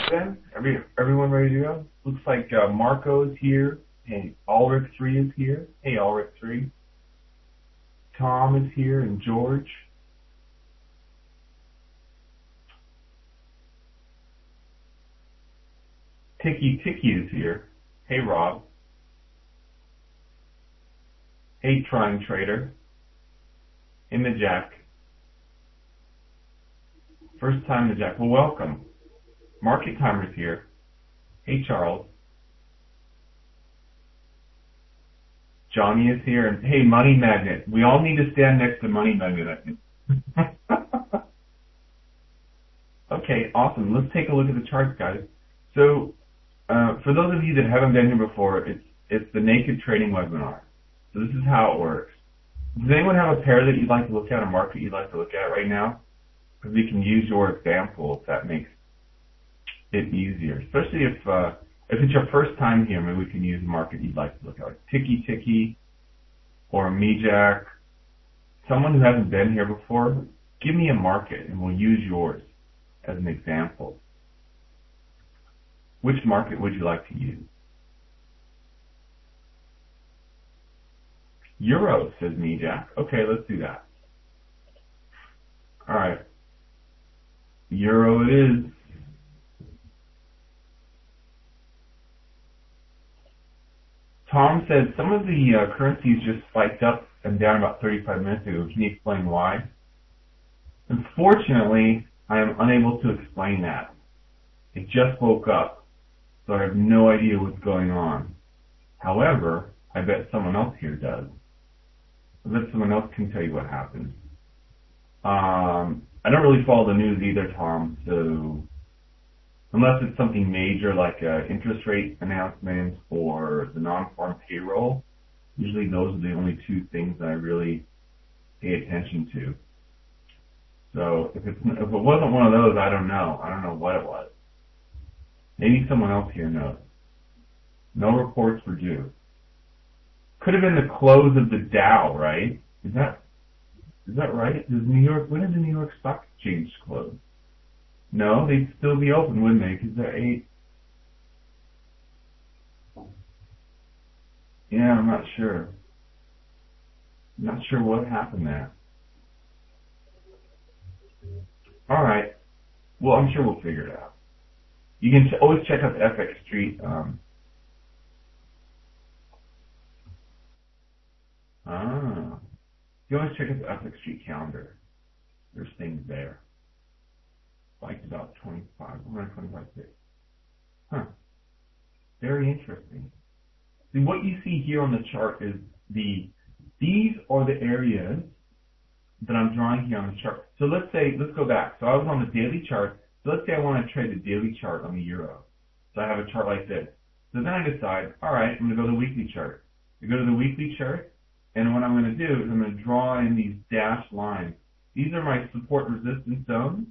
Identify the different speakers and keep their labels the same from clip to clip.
Speaker 1: then? Everyone ready to go? Looks like Marco is here. Hey, Ulrich 3 is here. Hey, Ulrich 3. Tom is here and George. Tiki is here. Hey, Rob. Hey, Trying Trader. Hey, Majak. First time, Majak. Well, welcome. Market Timer's here. Hey, Charles. Johnny is here. And hey, Money Magnet. We all need to stand next to Money Magnet, I think. Okay, awesome. Let's take a look at the charts, guys. So, for those of you that haven't been here before, it's the Naked Trading webinar. So this is how it works. Does anyone have a pair that you'd like to look at, a market you'd like to look at right now? Because we can use your example if that makes it easier. Especially if it's your first time here, maybe we can use a market you'd like to look at, like Tiki or Mijak. Someone who hasn't been here before, give me a market and we'll use yours as an example. Which market would you like to use? Euro, says Mijak. Okay, let's do that. All right. Euro it is. Tom said some of the currencies just spiked up and down about 35 minutes ago. Can you explain why? Unfortunately, I am unable to explain that. It just woke up, so I have no idea what's going on. However, I bet someone else here does. I bet someone else can tell you what happened. I don't really follow the news either, Tom, so unless it's something major like interest rate announcements or the non-farm payroll, usually those are the only two things that I really pay attention to. So if it wasn't one of those, I don't know. I don't know what it was. Maybe someone else here knows. No reports were due. Could have been the close of the Dow, right? Is that right? When did the New York Stock Exchange close? No, they'd still be open, wouldn't they? Because they're 8. Yeah, I'm not sure. I'm not sure what happened there. All right. Well, I'm sure we'll figure it out. You can always check out the FX Street. You always check out the FX Street calendar. There's things there. Like about 125 days. Huh. Very interesting. See, what you see here on the chart is these are the areas that I'm drawing here on the chart. So let's go back. So I was on the daily chart. So let's say I want to trade the daily chart on the euro. So I have a chart like this. So then I decide, all right, I'm going to go to the weekly chart. I go to the weekly chart, and what I'm going to do is I'm going to draw in these dashed lines. These are my support resistance zones.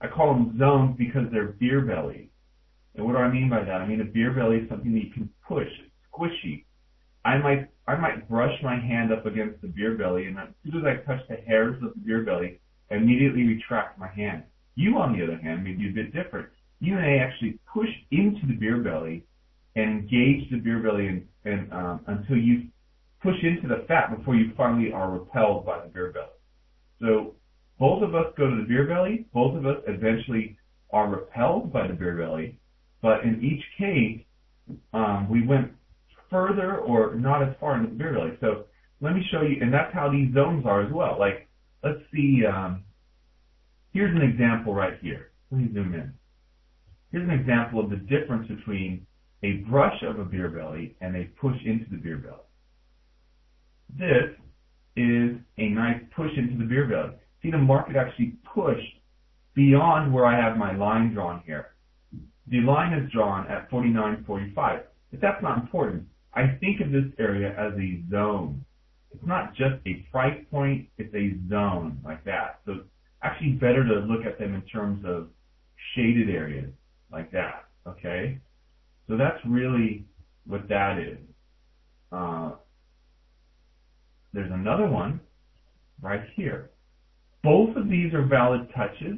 Speaker 1: I call them zones because they're beer bellies. And what do I mean by that? I mean a beer belly is something that you can push. It's squishy. I might brush my hand up against the beer belly, and as soon as I touch the hairs of the beer belly, I immediately retract my hand. You, on the other hand, may be a bit different. You may actually push into the beer belly and engage the beer belly until you push into the fat before you finally are repelled by the beer belly. So both of us go to the beer belly. Both of us eventually are repelled by the beer belly. But in each case, we went further or not as far into the beer belly. So let me show you, and that's how these zones are as well. Like, let's see, here's an example right here. Let me zoom in. Here's an example of the difference between a brush of a beer belly and a push into the beer belly. This is a nice push into the beer belly. See, the market actually pushed beyond where I have my line drawn here. The line is drawn at 49.45, but that's not important. I think of this area as a zone. It's not just a price point, it's a zone like that. So it's actually better to look at them in terms of shaded areas like that, okay? So that's really what that is. There's another one right here. Both of these are valid touches.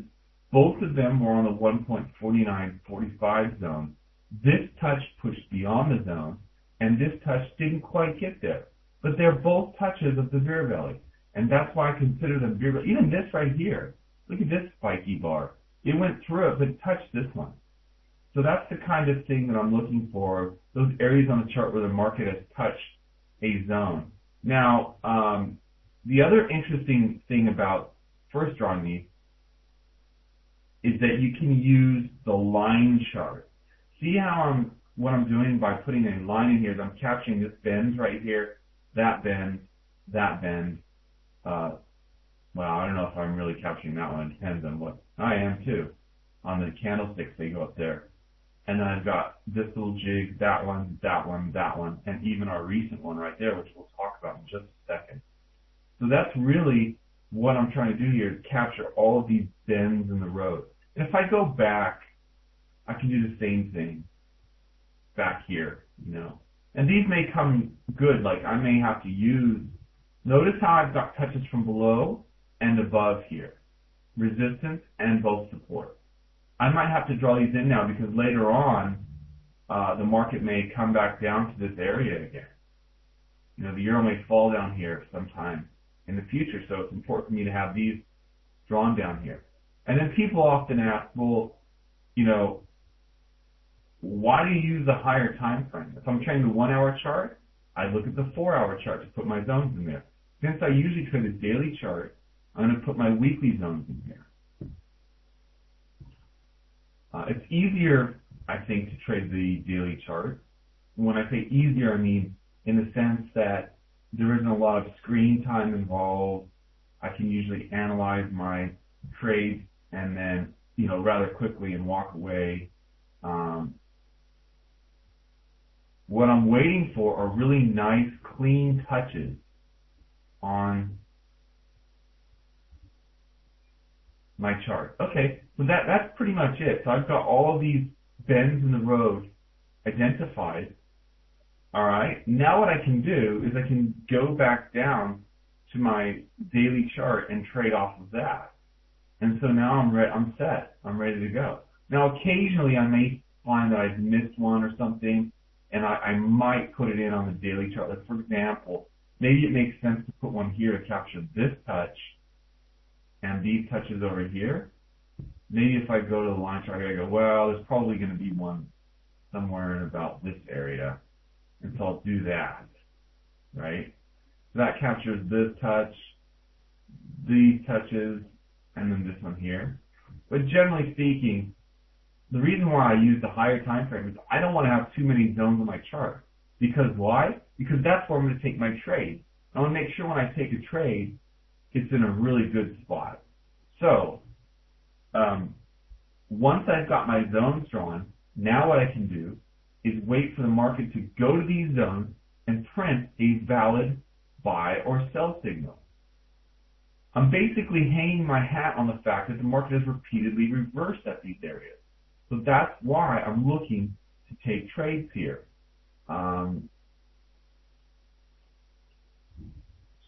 Speaker 1: Both of them were on the 1.4945 zone. This touch pushed beyond the zone, and this touch didn't quite get there. But they're both touches of the bear belly, and that's why I consider them bear belly. Even this right here, look at this spiky bar. It went through it, but it touched this one. So that's the kind of thing that I'm looking for, those areas on the chart where the market has touched a zone. Now, the other interesting thing about first drawing these is that you can use the line chart. See how what I'm doing by putting a line in here is I'm capturing this bend right here, that bend, that bend. Well, I don't know if I'm really capturing that one. It depends on what I am too. On the candlesticks, they go up there. And then I've got this little jig, that one, that one, that one, and even our recent one right there, which we'll talk about in just a second. So that's really what I'm trying to do here, is capture all of these bends in the road. And if I go back, I can do the same thing back here, you know. And these may come good, like I may have to use, notice how I've got touches from below and above here, resistance and both support. I might have to draw these in now because later on, the market may come back down to this area again. You know, the euro may fall down here sometime in the future, so it's important for me to have these drawn down here. And then people often ask, well, you know, why do you use a higher time frame? If I'm trading the 1 hour chart, I look at the 4 hour chart to put my zones in there. Since I usually trade a daily chart, I'm going to put my weekly zones in here. It's easier, I think, to trade the daily chart. When I say easier, I mean in the sense that there isn't a lot of screen time involved. I can usually analyze my trades and then, you know, rather quickly and walk away. What I'm waiting for are really nice, clean touches on my chart. Okay, so that's pretty much it. So I've got all of these bends in the road identified. All right, now what I can do is I can go back down to my daily chart and trade off of that. And so now I'm set. I'm ready to go. Now occasionally I may find that I've missed one or something, and I might put it in on the daily chart. Like for example, maybe it makes sense to put one here to capture this touch and these touches over here. Maybe if I go to the line chart, I go, well, there's probably going to be one somewhere in about this area. And so I'll do that, right? So that captures this touch, these touches, and then this one here. But generally speaking, the reason why I use the higher time frame is I don't want to have too many zones on my chart. Because why? Because that's where I'm going to take my trade. I want to make sure when I take a trade, it's in a really good spot. So, once I've got my zones drawn, now what I can do is wait for the market to go to these zones and print a valid buy or sell signal. I'm basically hanging my hat on the fact that the market has repeatedly reversed at these areas. So that's why I'm looking to take trades here.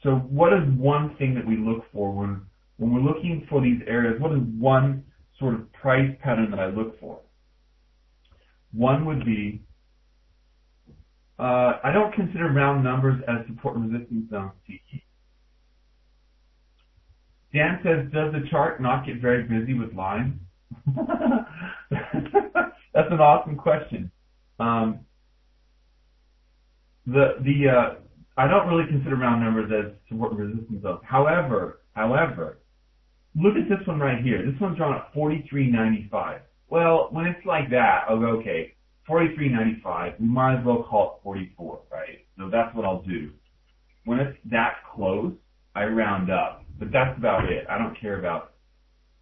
Speaker 1: So what is one thing that we look for when we're looking for these areas? What is one sort of price pattern that I look for? One would be, I don't consider round numbers as support and resistance zones, Tiki. Dan says, does the chart not get very busy with lines? That's an awesome question. I don't really consider round numbers as support and resistance zones. However, look at this one right here. This one's drawn at 43.95. Well, when it's like that, I'll go, okay, 43.95, we might as well call it 44, right? So that's what I'll do. When it's that close, I round up. But that's about it. I don't care about,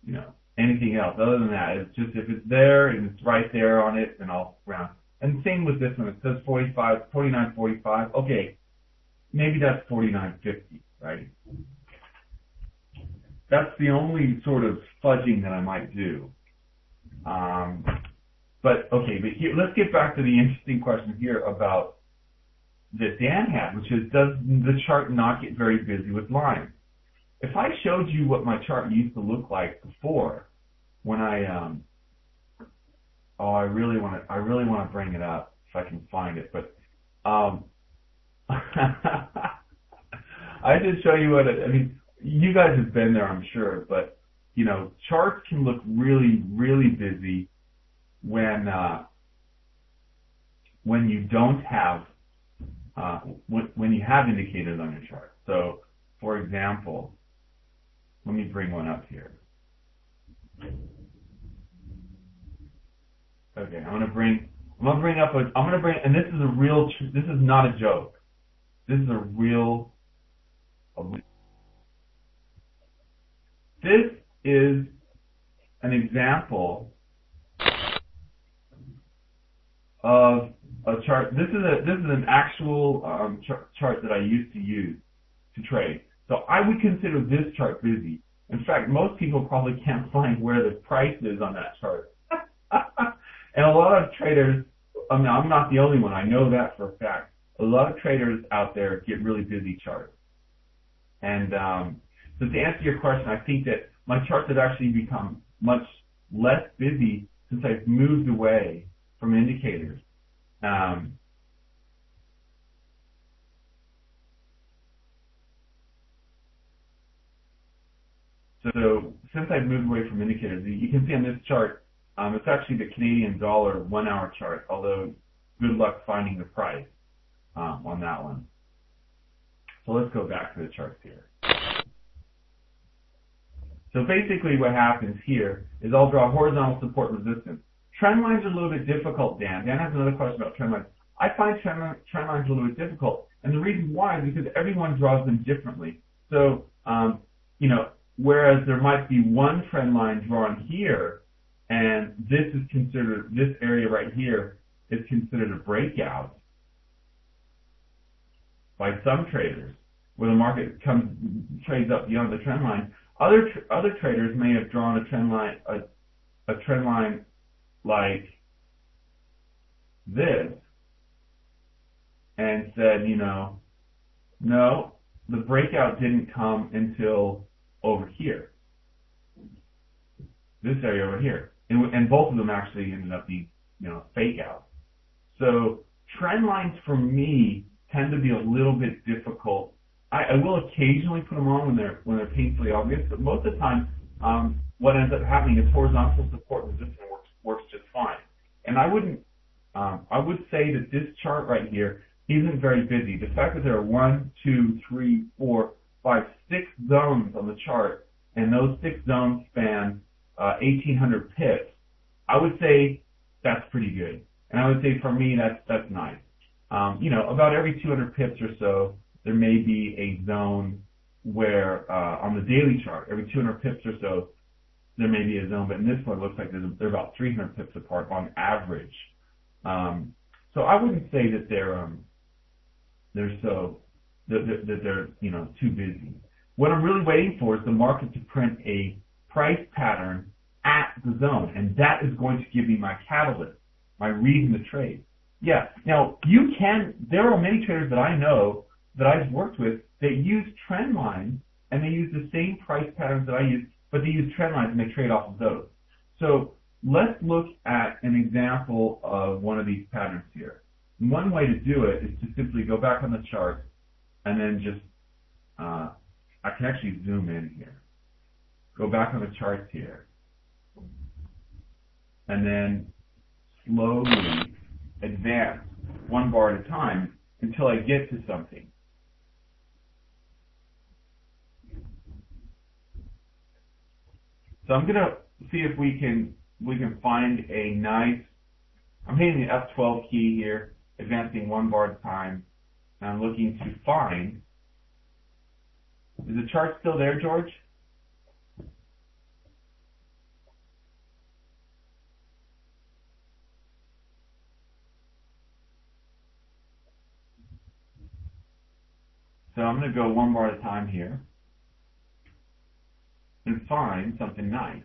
Speaker 1: you know, anything else other than that. It's just if it's there and it's right there on it, then I'll round. And same with this one. It says 49.45. Okay, maybe that's 49.50, right? That's the only sort of fudging that I might do. But here, let's get back to the interesting question here about that Dan had, which is, does the chart not get very busy with lines? If I showed you what my chart used to look like before, when I really want to bring it up if I can find it, but I did show you what I mean. You guys have been there, I'm sure, but charts can look really, really busy when you don't have when you have indicators on your chart. So, for example, let me bring one up here. Okay, I'm gonna bring up and this is this is not a joke. This is this is an example of a chart. This is an actual chart that I used to use to trade. So I would consider this chart busy. In fact, most people probably can't find where the price is on that chart. And a lot of traders, I mean, I'm not the only one, I know that for a fact. A lot of traders out there get really busy charts. And so to answer your question, I think that my charts have actually become much less busy since I've moved away from indicators. So since I've moved away from indicators, you can see on this chart, it's actually the Canadian dollar 1 hour chart, although good luck finding the price on that one. So let's go back to the charts here. So basically what happens here is I'll draw horizontal support resistance. Trend lines are a little bit difficult, Dan. Dan has another question about trend lines. I find trend lines a little bit difficult, and the reason why is because everyone draws them differently. So, whereas there might be one trend line drawn here, and this area right here is considered a breakout by some traders, where the market trades up beyond the trend line. Other traders may have drawn a trend line like this and said, no, the breakout didn't come until over here, this area over here, and both of them actually ended up being, fake out. So trend lines for me tend to be a little bit difficult. I will occasionally put them on when they're painfully obvious, but most of the time, what ends up happening is horizontal support resistance works just fine. And I would say that this chart right here isn't very busy. The fact that there are 1, 2, 3, 4, 5, 6 zones on the chart, and those 6 zones span 1,800 pips, I would say that's pretty good. And I would say for me that's nice. About every 200 pips or so, there may be a zone where on the daily chart, every 200 pips or so, there may be a zone, but in this one it looks like they're about 300 pips apart on average. So I wouldn't say that they're too busy. What I'm really waiting for is the market to print a price pattern at the zone, and that is going to give me my catalyst, my reason to trade. Yeah. Now there are many traders that I know that I've worked with that use trend lines, and they use the same price patterns that I use, but they use trend lines and they trade off of those. So let's look at an example of one of these patterns here. One way to do it is to simply go back on the chart and then just, I can actually zoom in here. Go back on the charts here. And then slowly advance 1 bar at a time until I get to something. So I'm going to see if we can find a nice, I'm hitting the F12 key here, advancing 1 bar at a time, and I'm looking to find, is the chart still there, George? So I'm going to go 1 bar at a time here and find something nice.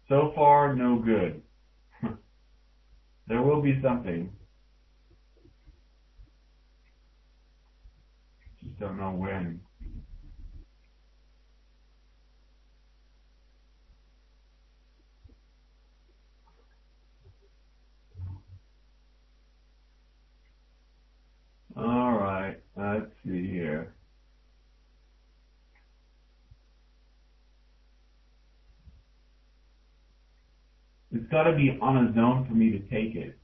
Speaker 1: So far, no good. There will be something. Just don't know when. All right, let's see here. It's got to be on a zone for me to take it.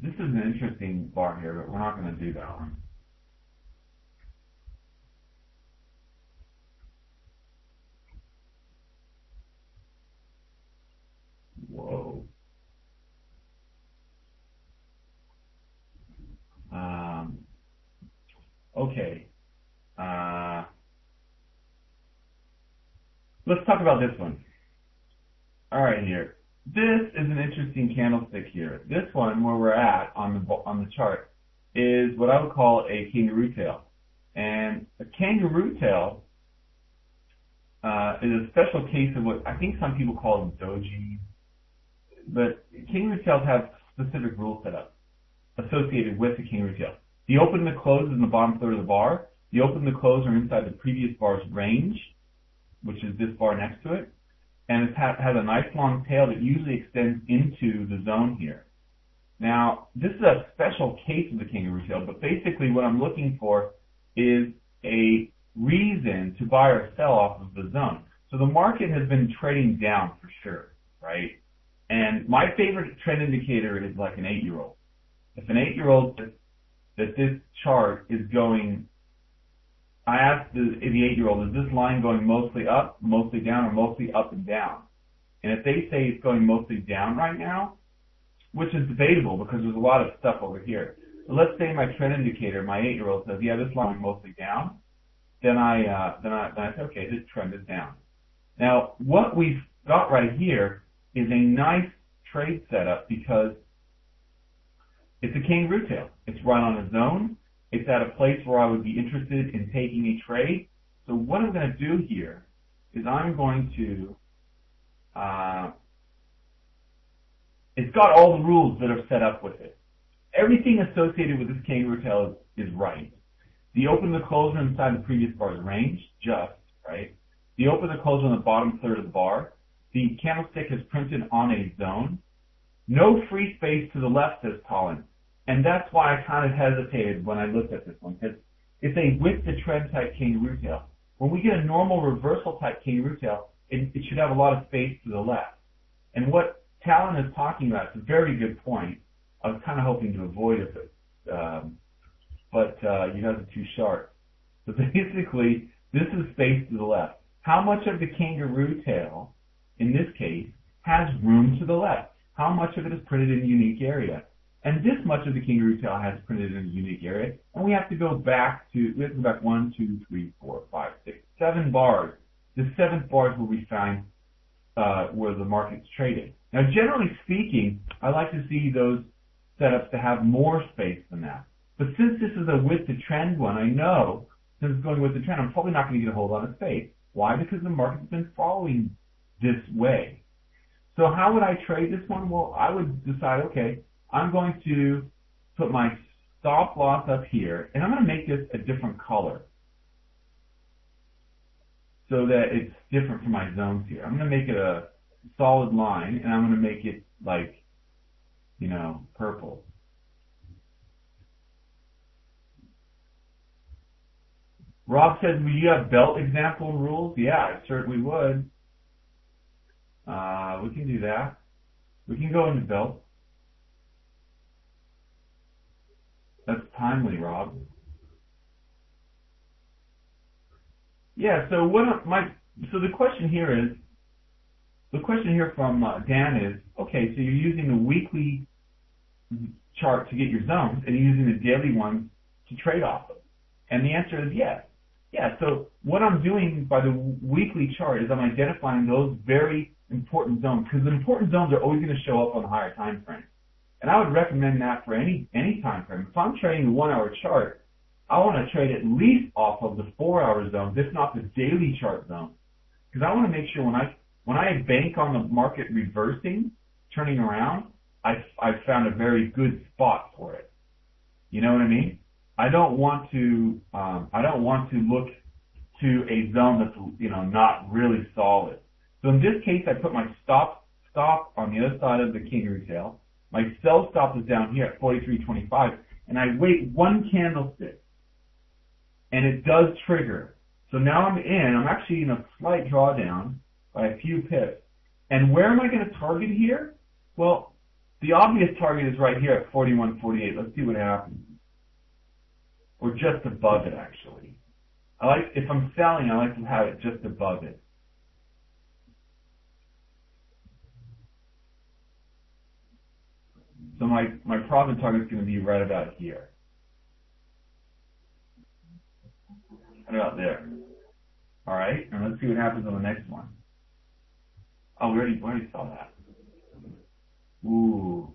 Speaker 1: This is an interesting bar here, but we're not going to do that one. Whoa. Okay. Let's talk about this one. All right, here. This is an interesting candlestick here. This one, where we're at on the chart, is what I would call a kangaroo tail. And a kangaroo tail is a special case of what I think some people call doji. But kangaroo tails have specific rules set up associated with the kangaroo tail. The open and the close is in the bottom third of the bar. The open and the close are inside the previous bar's range, which is this bar next to it. And it has a nice long tail that usually extends into the zone here. Now, this is a special case of the kangaroo tail, but basically what I'm looking for is a reason to buy or sell off of the zone. So the market has been trading down for sure, right? And my favorite trend indicator is like an 8-year-old. If an 8-year-old that this chart is going, I asked the 8-year-old, is this line going mostly up, mostly down, or mostly up and down? And if they say it's going mostly down right now, which is debatable because there's a lot of stuff over here. So let's say my trend indicator, my 8-year-old says, yeah, this line is mostly down. Then I say, okay, this trend is down. Now, what we've got right here is a nice trade setup because it's a kangaroo tail. It's right on a zone. It's at a place where I would be interested in taking a trade. So what I'm going to do here is I'm going to, it's got all the rules that are set up with it. Everything associated with this kangaroo tail is right. The open and the close are inside the previous bar's range, just, right? The open and the close are on the bottom third of the bar. The candlestick is printed on a zone. No free space to the left, says Colin. And that's why I kind of hesitated when I looked at this one, because it's a with the trend type kangaroo tail. When we get a normal reversal type kangaroo tail, it should have a lot of space to the left. And what Talon is talking about, it's a very good point. I was kind of hoping to avoid it, but you guys are too sharp. So basically, this is space to the left. How much of the kangaroo tail, in this case, has room to the left? How much of it is printed in a unique area? And this much of the kangaroo tail has printed in a unique area. And we have to go back 1, 2, 3, 4, 5, 6, 7 bars. The 7th bar is where we find where the market's traded. Now, generally speaking, I like to see those setups to have more space than that. But since this is a with the trend one, I know since it's going with the trend, I'm probably not going to get a whole lot of space. Why? Because the market's been following this way. So how would I trade this one? Well, I would decide, okay, I'm going to put my stop loss up here, and I'm going to make this a different color so that it's different from my zones here. I'm going to make it a solid line, and I'm going to make it like, purple. Rob says, will you have belt example rules? Yeah, I certainly would. We can do that. We can go into belt. That's timely, Rob. Yeah, so the question here from Dan is, okay, so you're using the weekly chart to get your zones, and you're using the daily ones to trade off of. And the answer is yes. Yeah, so what I'm doing by the weekly chart is I'm identifying those very important zones, because the important zones are always going to show up on the higher time frame. And I would recommend that for any time frame. If I'm trading the 1 hour chart, I want to trade at least off of the 4 hour zones, if not the daily chart zone. Because I want to make sure when I bank on the market reversing, turning around, I've found a very good spot for it. You know what I mean? I don't want to look to a zone that's, not really solid. So in this case, I put my stop on the other side of the kangaroo tail. My sell stop is down here at 43.25, and I wait one candlestick, and it does trigger. So now I'm actually in a slight drawdown by a few pips. And where am I going to target here? Well, the obvious target is right here at 41.48. Let's see what happens. Or just above it, actually. If I'm selling, I like to have it just above it. So my profit target is going to be right about here. Right about there. All right, and let's see what happens on the next one. Oh, we already saw that. Ooh.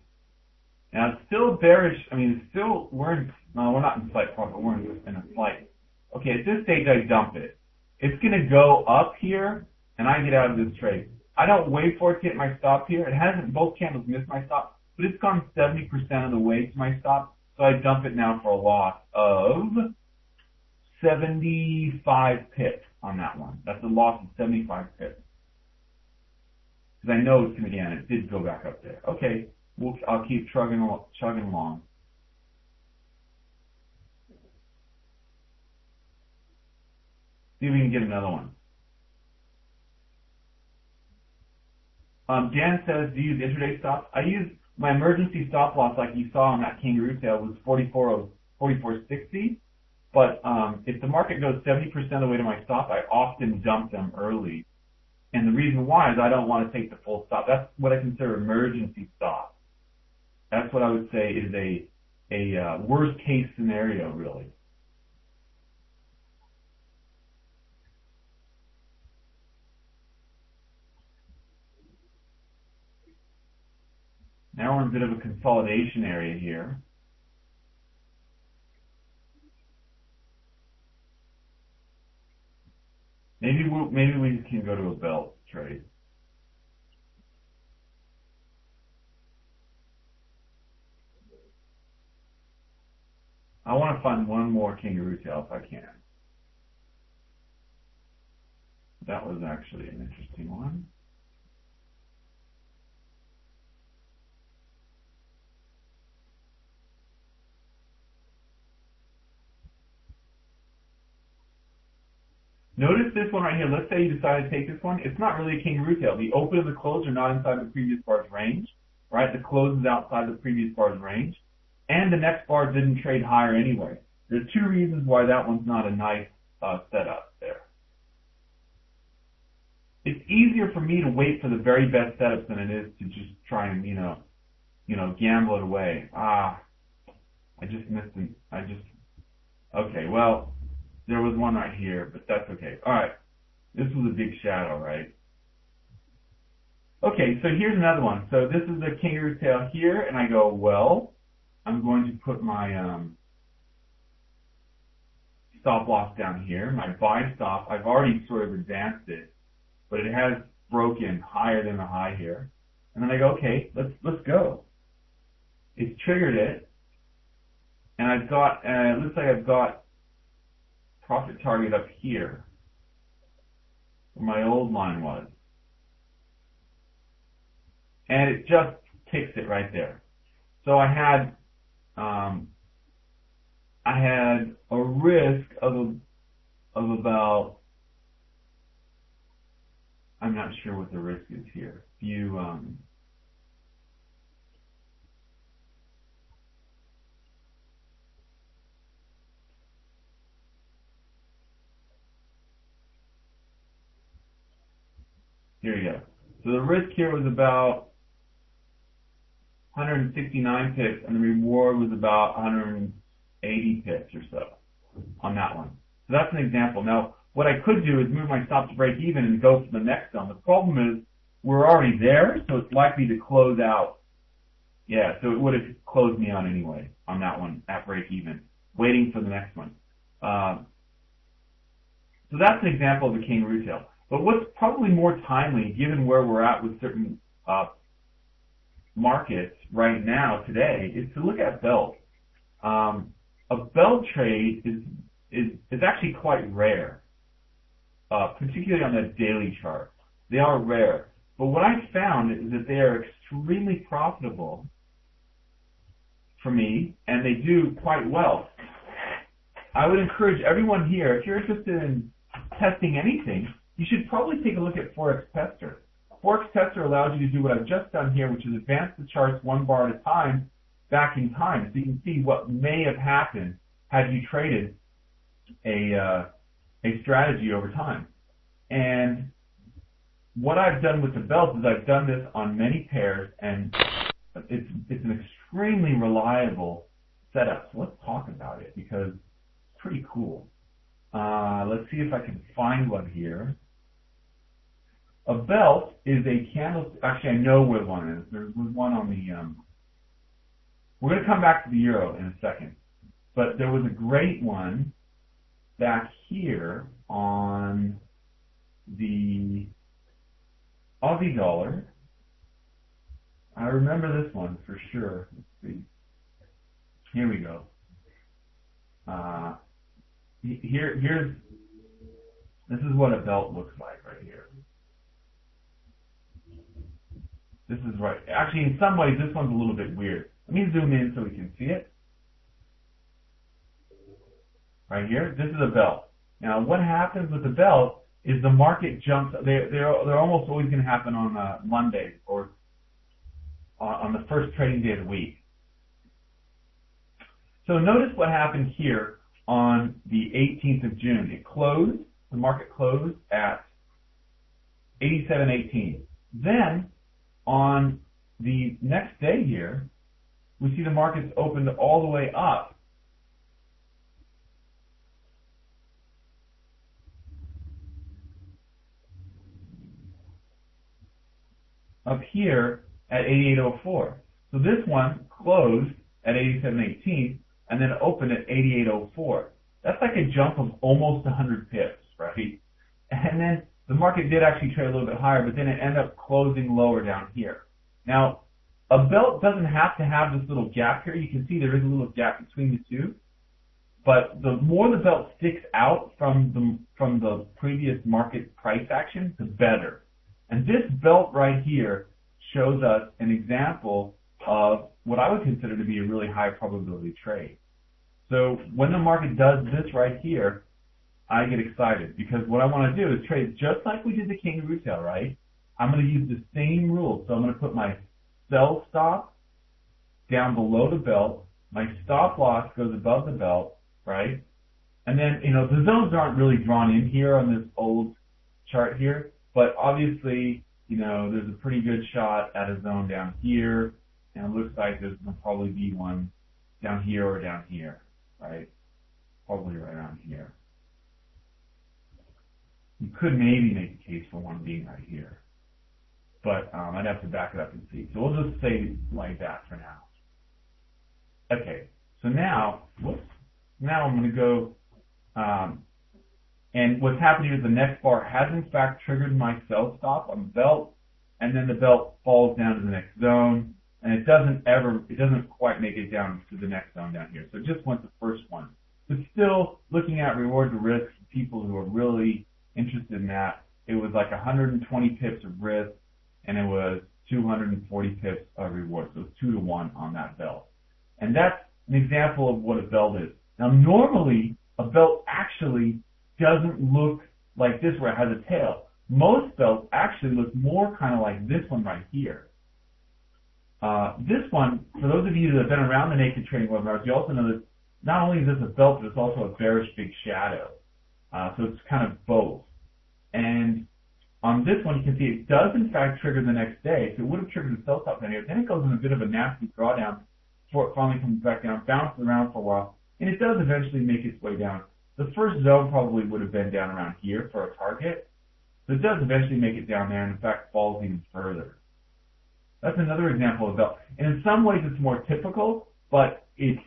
Speaker 1: Now it's still bearish. I mean, we're not in slight profit. We're in a slight. Okay, at this stage I dump it. It's going to go up here, and I get out of this trade. I don't wait for it to hit my stop here. It hasn't. Both candles missed my stop, but it's gone 70% of the way to my stop. So I dump it now for a loss of 75 pips on that one. That's a loss of 75 pips. Because I know it's going to, and it did go back up there. Okay, I'll keep chugging along. See if we can get another one. Dan says, do you use intraday stops? I use my emergency stop loss, like you saw on that kangaroo tail, was 44.60. But if the market goes 70% of the way to my stop, I often dump them early. And the reason why is I don't want to take the full stop. That's what I consider emergency stop. That's what I would say is a worst case scenario, really. Now we're in a bit of a consolidation area here. Maybe we can go to a belt trade. I want to find one more kangaroo tail if I can. That was actually an interesting one. Notice this one right here. Let's say you decide to take this one. It's not really a kangaroo tail. The open and the close are not inside the previous bar's range, right? The close is outside the previous bar's range. And the next bar didn't trade higher anyway. There's two reasons why that one's not a nice setup there. It's easier for me to wait for the very best setups than it is to just try and, gamble it away. I just missed it. Okay, well, there was one right here, but that's okay. All right, this was a big shadow, right? Okay, so here's another one. So this is the kangaroo tail here, and I go, well, I'm going to put my stop loss down here. My buy stop, I've already sort of advanced it, but it has broken higher than the high here. And then I go, okay, let's go. It's triggered it, and I've got, it looks like I've got profit target up here, where my old line was. And it just ticks it right there. So I had a risk of about, I'm not sure what the risk is here. Here you go. So the risk here was about 169 pips, and the reward was about 180 pips or so. on that one. So that's an example. Now, what I could do is move my stop to break even and go to the next zone. The problem is we're already there, so it's likely to close out. Yeah, so it would have closed me out anyway on that one at break even, waiting for the next one. So that's an example of the kangaroo tail. But what's probably more timely, given where we're at with certain markets right now today, is to look at belts. A belt trade is actually quite rare, particularly on the daily chart. They are rare. But what I found is that they are extremely profitable for me, and they do quite well. I would encourage everyone here, if you're interested in testing anything, you should probably take a look at Forex Tester. Forex Tester allows you to do what I've just done here, which is advance the charts one bar at a time back in time, so you can see what may have happened had you traded a strategy over time. And what I've done with the belts is I've done this on many pairs, and it's an extremely reliable setup. So let's talk about it because it's pretty cool. Let's see if I can find one here. A belt is a candle. Actually, I know where one is. There was one on the. We're going to come back to the euro in a second, but there was a great one back here on the Aussie dollar. I remember this one for sure. Let's see. Here we go. This is what a belt looks like right here. This is right. Actually, in some ways, this one's a little bit weird. Let me zoom in so we can see it. Right here, this is a belt. Now, what happens with the belt is the market jumps. They're almost always going to happen on Monday or on the first trading day of the week. So notice what happened here on the 18th of June. It closed. The market closed at 87.18. Then on the next day here, we see the markets opened all the way up here at 88.04. So this one closed at 87.18 and then opened at 88.04. That's like a jump of almost 100 pips, right? And then the market did actually trade a little bit higher, but then it ended up closing lower down here. Now, a belt doesn't have to have this little gap here. You can see there is a little gap between the two. But the more the belt sticks out from the previous market price action, the better. And this belt right here shows us an example of what I would consider to be a really high probability trade. So when the market does this right here, I get excited because what I want to do is trade just like we did the kangaroo tail, right? I'm going to use the same rules. So I'm going to put my sell stop down below the belt. My stop loss goes above the belt, right? And then, the zones aren't really drawn in here on this old chart here, but obviously, there's a pretty good shot at a zone down here, and it looks like there's going to probably be one down here or down here, right? Probably right around here. You could maybe make a case for one being right here, but I'd have to back it up and see. So we'll just say like that for now. Okay, so now I'm going to go, and what's happening is the next bar has in fact triggered my sell stop on the belt, and then the belt falls down to the next zone, and it doesn't quite make it down to the next zone down here. So it just went the first one. But still, looking at reward to risk, people who are really interested in that, it was like 120 pips of risk, and it was 240 pips of reward. So it's 2 to 1 on that belt. And that's an example of what a belt is. Now, normally, a belt actually doesn't look like this where it has a tail. Most belts actually look more kind of like this one right here. This one, for those of you that have been around the naked trading webinars, you also know that not only is this a belt, but it's also a bearish big shadow. So it's kind of both. And on this one, you can see it does in fact trigger the next day. So it would have triggered the sell top down here. Then it goes in a bit of a nasty drawdown before it finally comes back down, bounces around for a while, and it does eventually make its way down. The first zone probably would have been down around here for a target. So it does eventually make it down there, and in fact falls even further. That's another example of belt. And in some ways it's more typical, but it's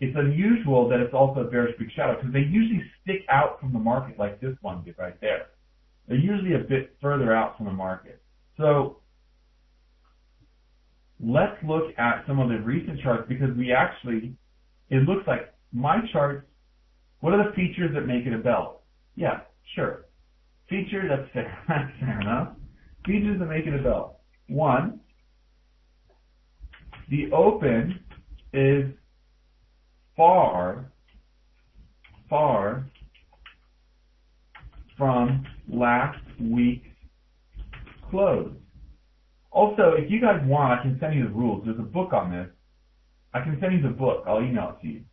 Speaker 1: unusual that it's also a bearish big shadow, because they usually stick out from the market like this one did right there. They're usually a bit further out from the market. So let's look at some of the recent charts, because it looks like my charts, what are the features that make it a belt? Yeah, sure. Features, that's fair enough. Features that make it a belt. One, the open is far from last week's close. Also, if you guys want, I can send you the rules. There's a book on this. I can send you the book. I'll email it to you.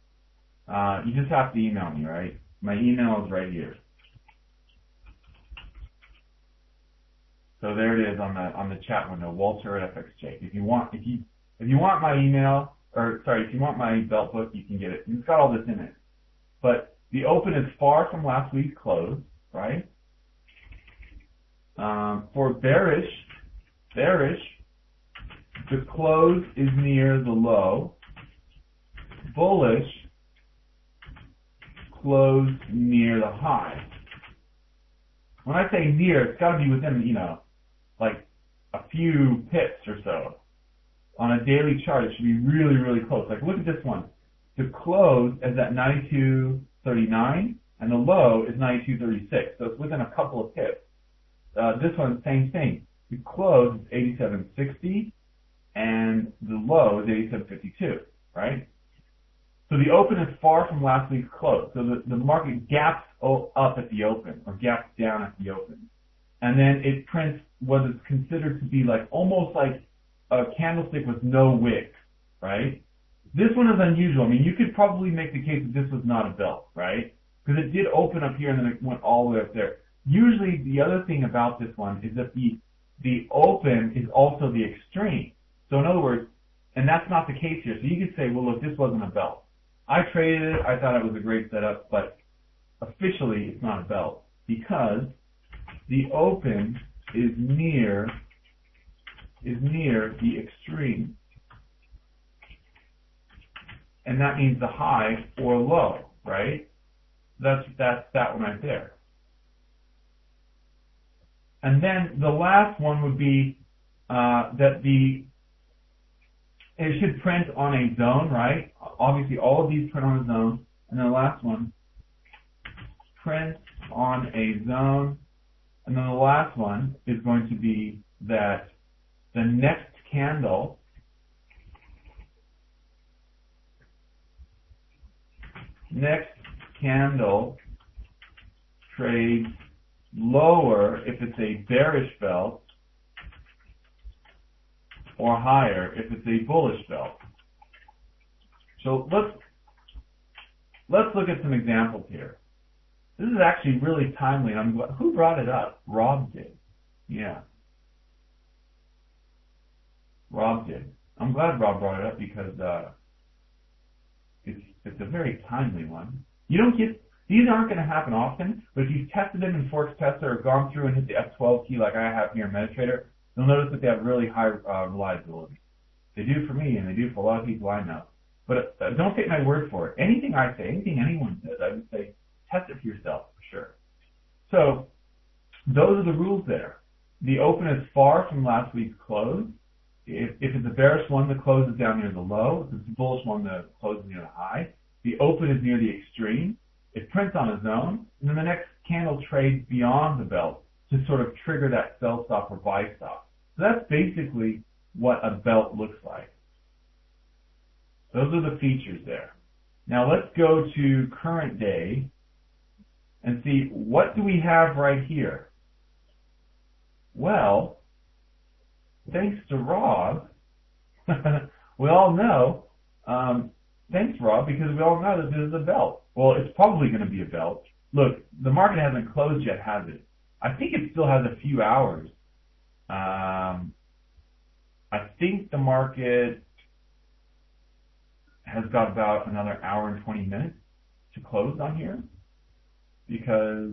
Speaker 1: You just have to email me, right? My email is right here. So there it is on the chat window, Walter at FXJ. If you want my email, if you want my belt book, you can get it. It's got all this in it. But the open is far from last week's close, right? For bearish, the close is near the low. Bullish, close near the high. When I say near, it's got to be within, like a few pips or so. On a daily chart, it should be really, really close. Like, look at this one. The close is at 92.39, and the low is 92.36. So it's within a couple of pips. This one, same thing. The close is 87.60, and the low is 87.52, right? So the open is far from last week's close. So the market gaps up at the open, or gaps down at the open. And then it prints what is considered to be almost like a candlestick with no wick, right? This one is unusual. I mean, you could probably make the case that this was not a belt, right? Because it did open up here and then it went all the way up there. Usually the other thing about this one is that the open is also the extreme. So in other words, and that's not the case here. So you could say, well, look, this wasn't a belt. I traded it. I thought it was a great setup, but officially it's not a belt because the open is near the extreme. And that means the high or low, right? That's that one right there. And then the last one would be that it should print on a zone, right? Obviously all of these print on a zone. And then the last one, print on a zone. And then the last one is going to be that the next candle trades lower if it's a bearish belt or higher if it's a bullish belt. So let's look at some examples here. This is actually really timely, and I'm glad. Who brought it up? Rob did. Yeah. Rob did. I'm glad Rob brought it up because it's a very timely one. You don't get these aren't going to happen often, but if you've tested them in Forex Tester or gone through and hit the F12 key like I have here in MetaTrader, you'll notice that they have really high reliability. They do for me, and they do for a lot of people I know. But don't take my word for it. Anything I say, anything anyone says, I would say test it for yourself for sure. So those are the rules there. The open is far from last week's close. If it's a bearish one, the close is down near the low. If it's a bullish one, the close is near the high. The open is near the extreme. It prints on a zone, and then the next candle trades beyond the belt to sort of trigger that sell stop or buy stop. So that's basically what a belt looks like. Those are the features there. Now let's go to current day and see what do we have right here. Well, thanks to Rob, we all know, thanks Rob, because we all know that this is a belt. Well, it's probably going to be a belt. Look, the market hasn't closed yet, has it? I think it still has a few hours. I think the market has got about another hour and 20 minutes to close on here because,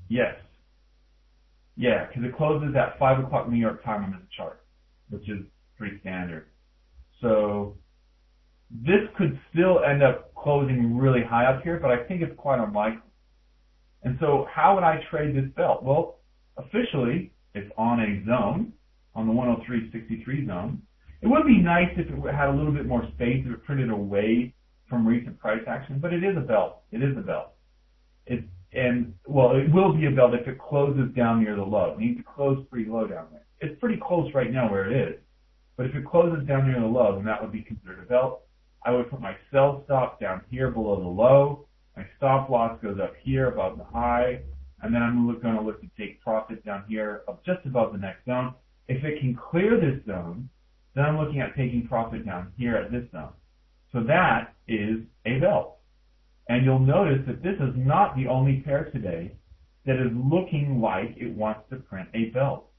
Speaker 1: yes, yeah, because it closes at 5 o'clock New York time on this chart, which is pretty standard. So this could still end up closing really high up here, but I think it's quite unlikely. And so how would I trade this belt? Well, officially, it's on a zone, on the 103.63 zone. It would be nice if it had a little bit more space, if it printed away from recent price action, but it is a belt. It is a belt. It will be a belt if it closes down near the low. It needs to close pretty low down there. It's pretty close right now where it is, but if it closes down near the low, then that would be considered a belt. I would put my sell stop down here below the low. My stop loss goes up here above the high, and then I'm going to look to take profit down here up just above the next zone. If it can clear this zone, then I'm looking at taking profit down here at this zone. So that is a belt. And you'll notice that this is not the only pair today that is looking like it wants to print a belt.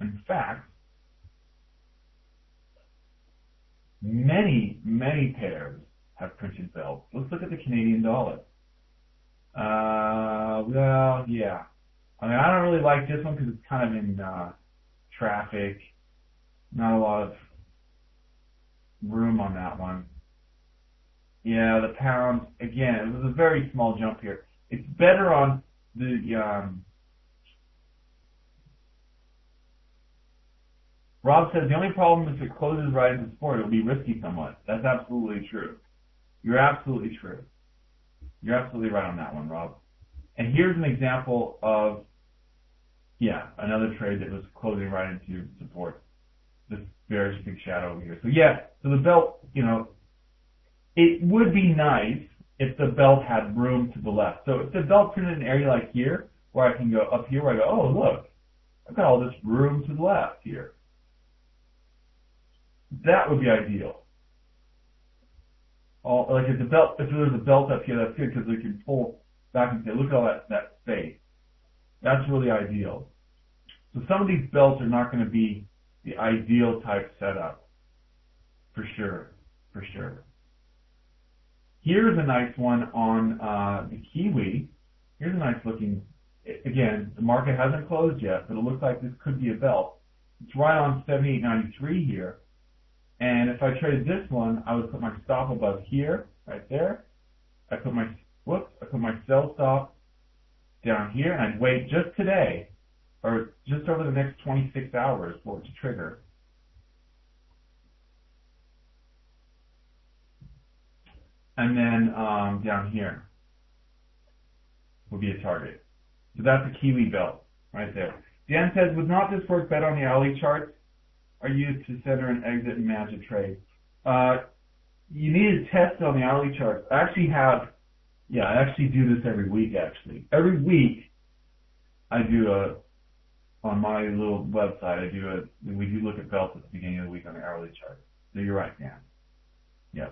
Speaker 1: In fact, many, many pairs have printed belts. Let's look at the Canadian dollar. Well, yeah. I mean, I don't really like this one because it's kind of in traffic. Not a lot of room on that one. Yeah, the pound, again, it was a very small jump here. It's better on the, Rob says the only problem is if it closes right into support, it'll be risky somewhat. That's absolutely true. You're absolutely true. You're absolutely right on that one, Rob. And here's an example of, yeah, another trade that was closing right into support. This bearish big shadow over here. So yeah, so the belt, it would be nice if the belt had room to the left. So if the belt printed an area like here, where I can go up here, where I go, oh look, I've got all this room to the left here. That would be ideal. Like if there was a belt up here, that's good because we can pull back and say, look at all that space. That's really ideal. So some of these belts are not going to be the ideal type setup, for sure. Here's a nice one on the Kiwi. Here's a nice looking, again, the market hasn't closed yet, but it looks like this could be a belt. It's right on 78.93 here. And if I traded this one, I would put my stop above here, right there. I put my sell stop down here, and I'd wait just today, or just over the next 26 hours for it to trigger. And then down here will be a target. So that's a Kiwi belt right there. Dan says, would not this work better on the hourly charts? Are used to center and exit and manage a trade? You need to test on the hourly charts. I actually do this every week, actually. Every week, I do on my little website, we do look at belts at the beginning of the week on the hourly chart. So you're right, Dan. Yeah.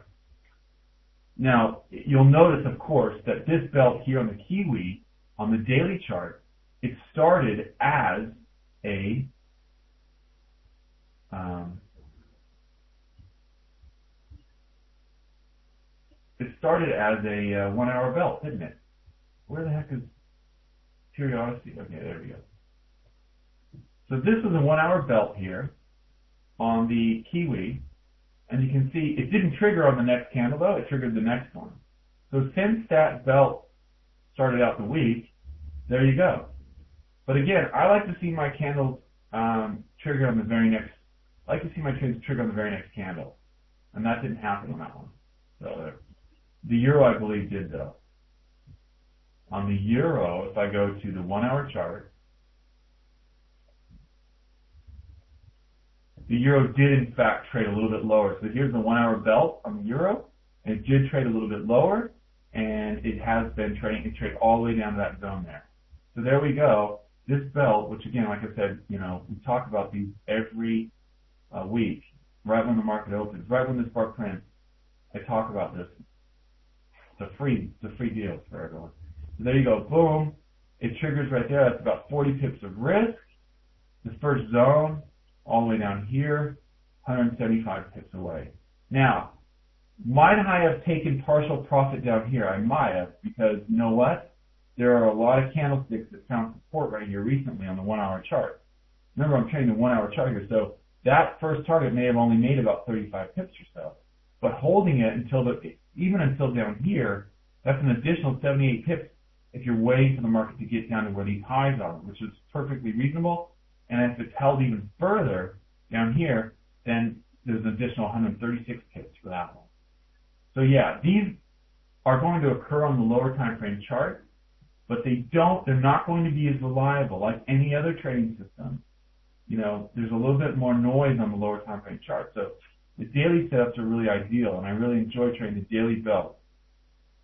Speaker 1: Now, you'll notice, of course, that this belt here on the Kiwi, on the daily chart, it started as a one-hour belt, didn't it? Where the heck is periodicity? Okay, there we go. So this was a 1 hour belt here on the Kiwi, and you can see it didn't trigger on the next candle though, it triggered the next one. So since that belt started out the week, there you go. But again, I like to see my candles trigger on the very next, I like to see my trades trigger on the very next candle. And that didn't happen on that one. So the Euro, I believe, did though. On the Euro, if I go to the 1 hour chart, the Euro did in fact trade a little bit lower. So here's the 1 hour belt on the Euro, and it did trade a little bit lower, and it has been trading, it traded all the way down to that zone there. So there we go. This belt, which again, like I said, we talk about these every week, right when the market opens, right when this bar prints, I talk about this. It's a free deal for everyone. So there you go, boom. It triggers right there. That's about 40 pips of risk. The first zone, all the way down here, 175 pips away. Now, Might I have taken partial profit down here? I might have, because you know what? There are a lot of candlesticks that found support right here recently on the 1 hour chart. Remember, I'm trading the 1 hour chart here, so that first target may have only made about 35 pips or so. But holding it even until down here, that's an additional 78 pips if you're waiting for the market to get down to where these highs are, which is perfectly reasonable. And if it's held even further down here, then there's an additional 136 pips for that one. So yeah, these are going to occur on the lower time frame chart, but they're not going to be as reliable like any other trading system. You know, there's a little bit more noise on the lower time frame chart. So the daily setups are really ideal, and I really enjoy trading the daily belts.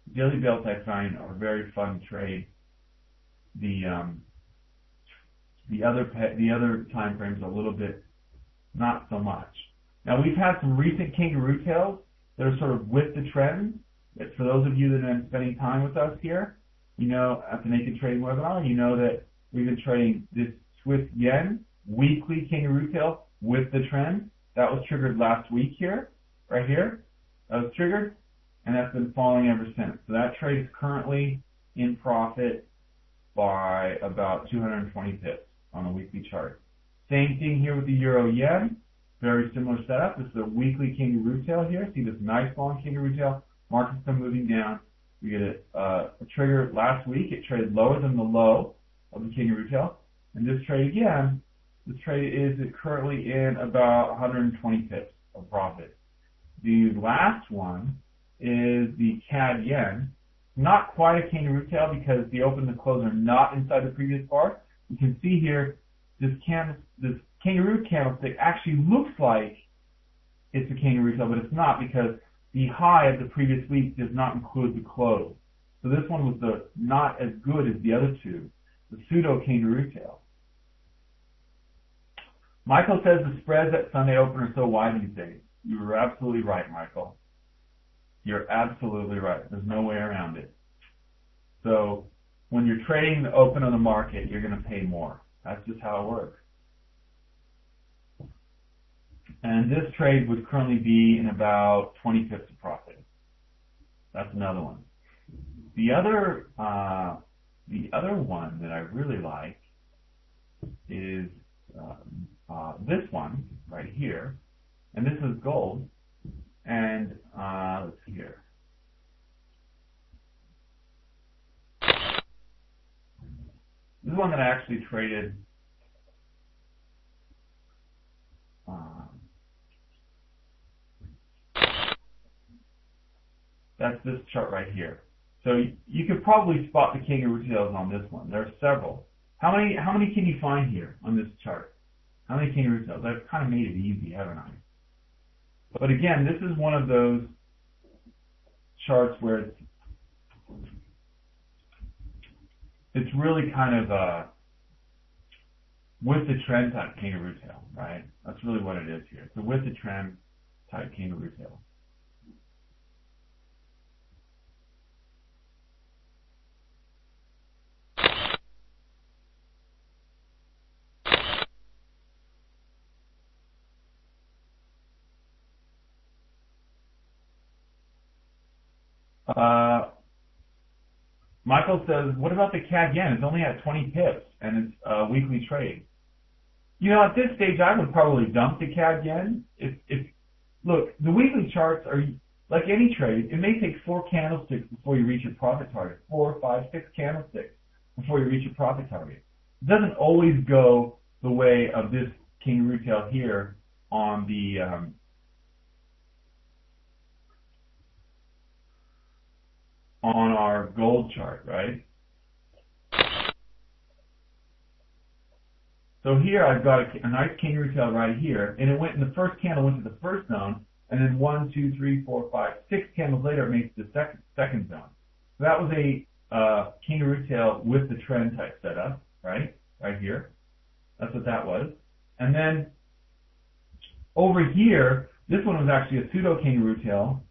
Speaker 1: The daily belts I find are very fun to trade. The other time frames a little bit not so much. Now we've had some recent kangaroo tails that are sort of with the trend. For those of you that have been spending time with us here, you know, at the Naked Trading webinar, you know that we've been trading this Swiss yen weekly kangaroo tail with the trend. That was triggered last week here, right here. That was triggered, and that's been falling ever since. So that trade is currently in profit by about 220 pips on the weekly chart. Same thing here with the euro yen. Very similar setup. This is a weekly kangaroo tail here. See this nice long kangaroo tail. Market's been moving down. We get a trigger last week. It traded lower than the low of the kangaroo tail. And this trade again, this trade is currently in about 120 pips of profit. The last one is the CAD yen. Not quite a kangaroo tail because the open and the close are not inside the previous bar. You can see here this kangaroo candlestick actually looks like it's a kangaroo tail, but it's not because the high of the previous week does not include the close. So this one was not as good as the other two, the pseudo kangaroo tail. Michael says the spreads at Sunday open are so wide these days. You were absolutely right, Michael. You're absolutely right. There's no way around it. So when you're trading the open of the market, you're going to pay more. That's just how it works. And this trade would currently be in about 20 pips of profit. That's another one. The other one that I really like is this one right here, and this is gold. And let's see here. This is one that I actually traded. That's this chart right here. So you could probably spot the kangaroo tails on this one. There are several. How many can you find here on this chart? How many kangaroo tails? I've kind of made it easy, haven't I? But again, this is one of those charts where it's really kind of with the trend type kangaroo tail, right? That's really what it is here. It's a with the trend type kangaroo tail. Michael says, what about the CAD yen? It's only at 20 pips and it's a weekly trade. You know, at this stage, I would probably dump the CAD yen. Look, the weekly charts are like any trade. It may take 4 candlesticks before you reach your profit target. 4, 5, 6 candlesticks before you reach your profit target. It doesn't always go the way of this kangaroo tail here on the on our gold chart, right? So here I've got a nice kangaroo tail right here, and it went in the first candle, went to the first zone, and then 1, 2, 3, 4, 5, 6 candles later it makes the second zone. So that was a kangaroo tail with the trend type setup, right? Right here. That's what that was. And then over here, this one was actually a pseudo kangaroo tail.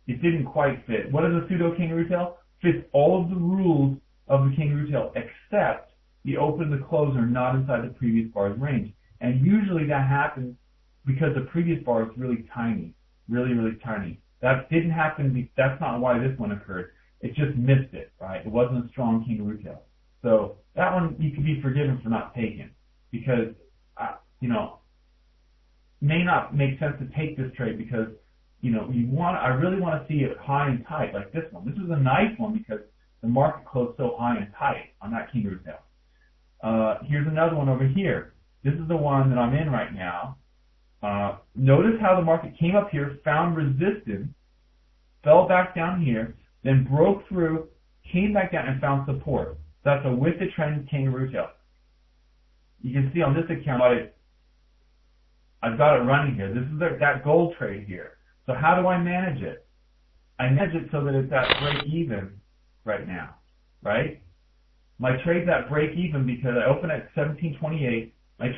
Speaker 1: It didn't quite fit. What is a pseudo kangaroo tail? Fits all of the rules of the kangaroo tail except the open and the close are not inside the previous bar's range. And usually that happens because the previous bar is really tiny, really, really tiny. That didn't happen. That's not why this one occurred. It just missed it, right? It wasn't a strong kangaroo tail. So that one you can be forgiven for not taking, because may not make sense to take this trade because I really want to see it high and tight like this one. This was a nice one because the market closed so high and tight on that kangaroo tail. Here's another one over here. This is the one that I'm in right now. Notice how the market came up here, found resistance, fell back down here, then broke through, came back down and found support. That's a with the trend kangaroo tail. You can see on this account I've got it running here. This is that gold trade here. So how do I manage it? I manage it so that it's at break even right now, right? My trade's at break even because I open at 17.28. My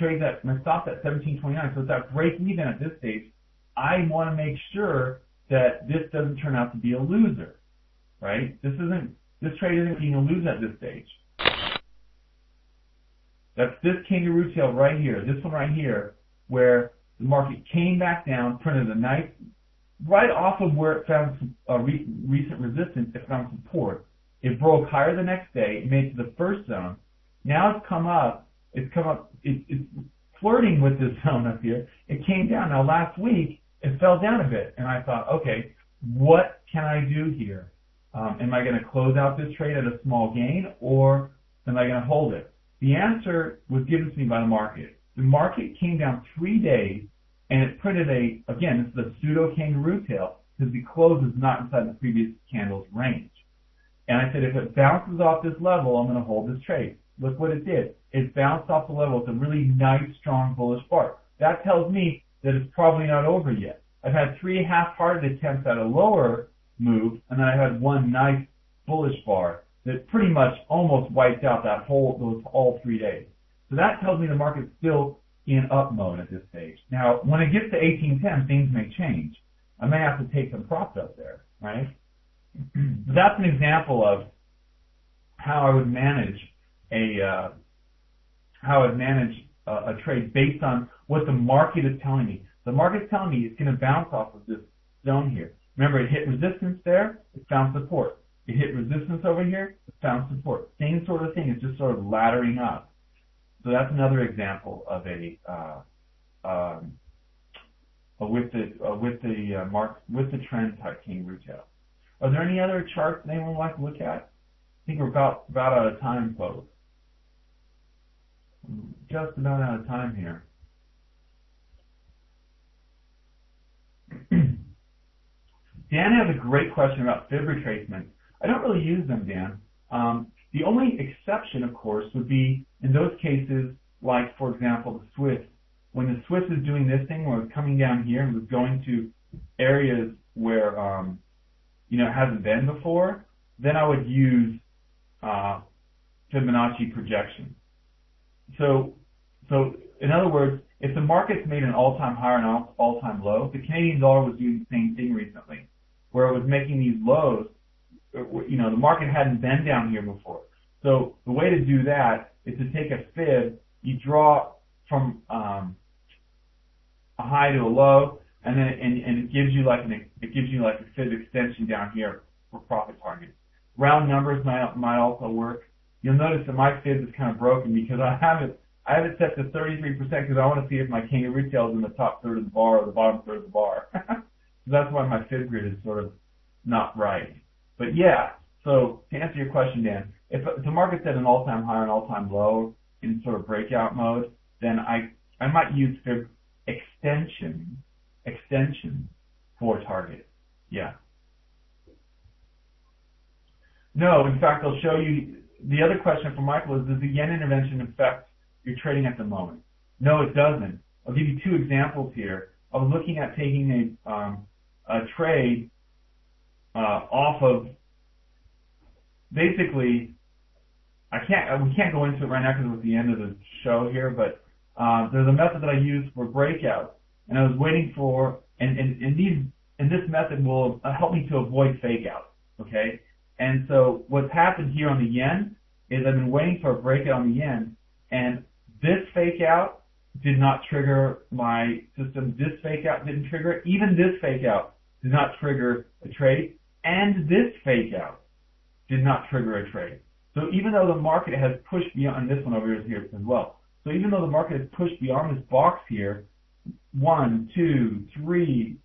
Speaker 1: stop's at 17.29. So it's at break even at this stage. I want to make sure that this doesn't turn out to be a loser, right? This trade isn't being a loser at this stage. That's this kangaroo tail right here, this one right here, where the market came back down, printed a nice, right off of where it found recent resistance, it found support. It broke higher the next day, it made it to the first zone. Now it's come up, it's flirting with this zone up here. It came down. Now last week, it fell down a bit, and I thought, okay, what can I do here? Am I going to close out this trade at a small gain, or am I going to hold it? The answer was given to me by the market. The market came down 3 days, and it printed again, this is a pseudo kangaroo tail, because the close is not inside the previous candle's range. And I said, if it bounces off this level, I'm going to hold this trade. Look what it did. It bounced off the level. It's a really nice, strong, bullish bar. That tells me that it's probably not over yet. I've had 3 half-hearted attempts at a lower move, and then I had one nice, bullish bar that pretty much almost wiped out those all 3 days. So that tells me the market's still in up mode at this stage. Now, when it gets to 1810, things may change. I may have to take some profit up there, right? But that's an example of how I would manage a trade based on what the market is telling me. The market's telling me it's going to bounce off of this zone here. Remember, it hit resistance there, it found support. It hit resistance over here, it found support. Same sort of thing. It's just sort of laddering up. So that's another example of with the trend type kangaroo tail. Are there any other charts anyone would like to look at? I think we're about out of time, folks. Just about out of time here. Dan has a great question about fib retracement. I don't really use them, Dan. The only exception, of course, would be in those cases, like, for example, the Swiss. When the Swiss is doing this thing where it's coming down here and was going to areas where, it hasn't been before, then I would use Fibonacci projection. So in other words, if the market's made an all-time high and an all-time low, the Canadian dollar was doing the same thing recently, where it was making these lows. The market hadn't been down here before. So the way to do that is to take a fib, you draw from a high to a low, and then it gives you like a fib extension down here for profit targets. Round numbers might also work. You'll notice that my fib is kind of broken because I have it set to 33% because I want to see if my kangaroo tail is in the top third of the bar or the bottom third of the bar. So that's why my fib grid is sort of not right. But yeah, so to answer your question, Dan, if the market's at an all-time high and all-time low in sort of breakout mode, then I might use fib extension for target. Yeah. No, in fact, I'll show you. The other question from Michael is, does the yen intervention affect your trading at the moment? No, it doesn't. I'll give you 2 examples here. I was looking at taking a trade off of, basically, we can't go into it right now because it was the end of the show here, but there's a method that I use for breakouts, and I was waiting for, and this method will help me to avoid fake outs, okay? And so what's happened here on the yen is I've been waiting for a breakout on the yen, and this fake out did not trigger my system. This fake out didn't trigger it. Even this fake out did not trigger a trade, and this fake out did not trigger a trade. So even though the market has pushed beyond, and this one over here as well. So even though the market has pushed beyond this box here, 1, 2, 3,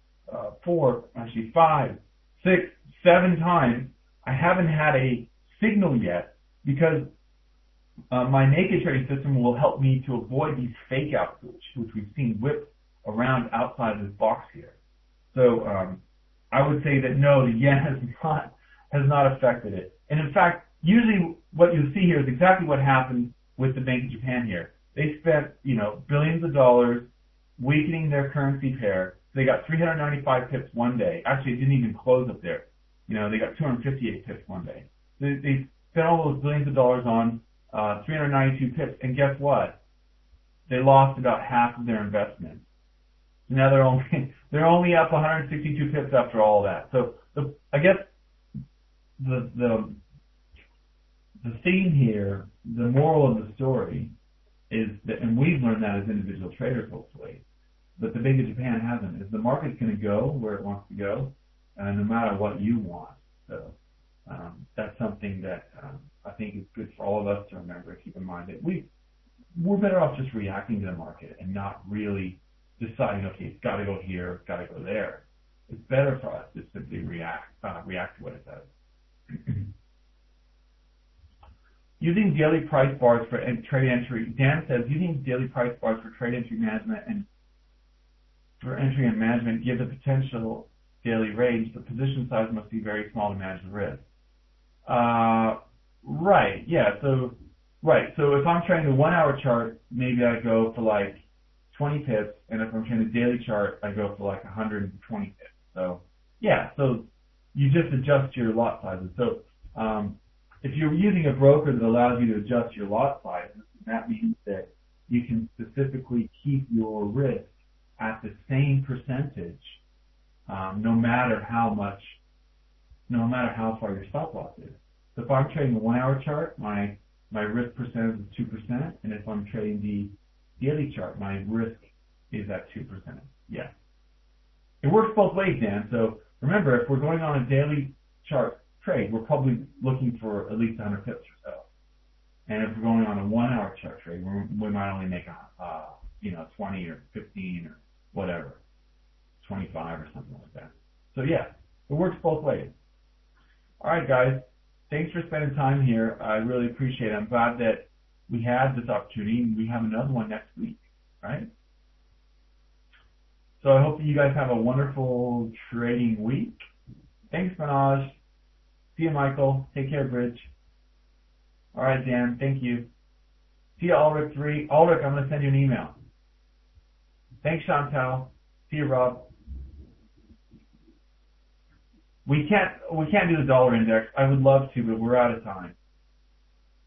Speaker 1: 4, actually 5, 6, 7 times, I haven't had a signal yet because my naked trading system will help me to avoid these fake outs, which we've seen whip around outside of this box here. So I would say that no, the yen has not affected it. And in fact, usually what you'll see here is exactly what happened with the Bank of Japan here. They spent, billions of dollars weakening their currency pair. They got 395 pips one day. Actually, it didn't even close up there. They got 258 pips one day. They spent all those billions of dollars on 392 pips, and guess what? They lost about half of their investment. So now they're only up 162 pips after all that. So I guess the theme here, the moral of the story, is that, and we've learned that as individual traders, hopefully, but the Bank of Japan hasn't, is the market's going to go where it wants to go, no matter what you want. So that's something that I think is good for all of us to remember. Keep in mind that we're better off just reacting to the market and not really deciding, okay, it's got to go here, it's got to go there. It's better for us to simply react to what it does. Using daily price bars for trade entry, Dan says, using daily price bars for trade entry management and for entry and management give the potential daily range, the position size must be very small to manage the risk. Right, yeah, so if I'm trading the 1 hour chart, maybe I go for like 20 pips, and if I'm trading the daily chart, I go for like 120 pips. So, yeah, so you just adjust your lot sizes. So, if you're using a broker that allows you to adjust your lot sizes, that means that you can specifically keep your risk at the same percentage, no matter how far your stop loss is. So if I'm trading the 1 hour chart, my risk percentage is 2%, and if I'm trading the daily chart, my risk is at 2%. Yeah. It works both ways, Dan. So remember, if we're going on a daily chart trade, we're probably looking for at least 100 pips or so. And if we're going on a 1 hour chart trade, we might only make 20 or 15 or whatever, 25 or something like that. So yeah, it works both ways. All right, guys. Thanks for spending time here. I really appreciate it. I'm glad that we had this opportunity, and we have another one next week, right? So I hope that you guys have a wonderful trading week. Thanks, Manoj. See you, Michael. Take care, Bridge. All right, Dan. Thank you. See you, Ulrich3. Ulrich, I'm going to send you an email. Thanks, Chantal. See you, Rob. We can't do the dollar index. I would love to, but we're out of time.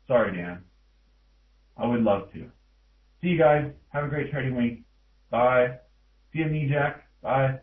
Speaker 1: Sorry, Dan. I would love to. See you guys. Have a great trading week. Bye. See you, Jack. Bye.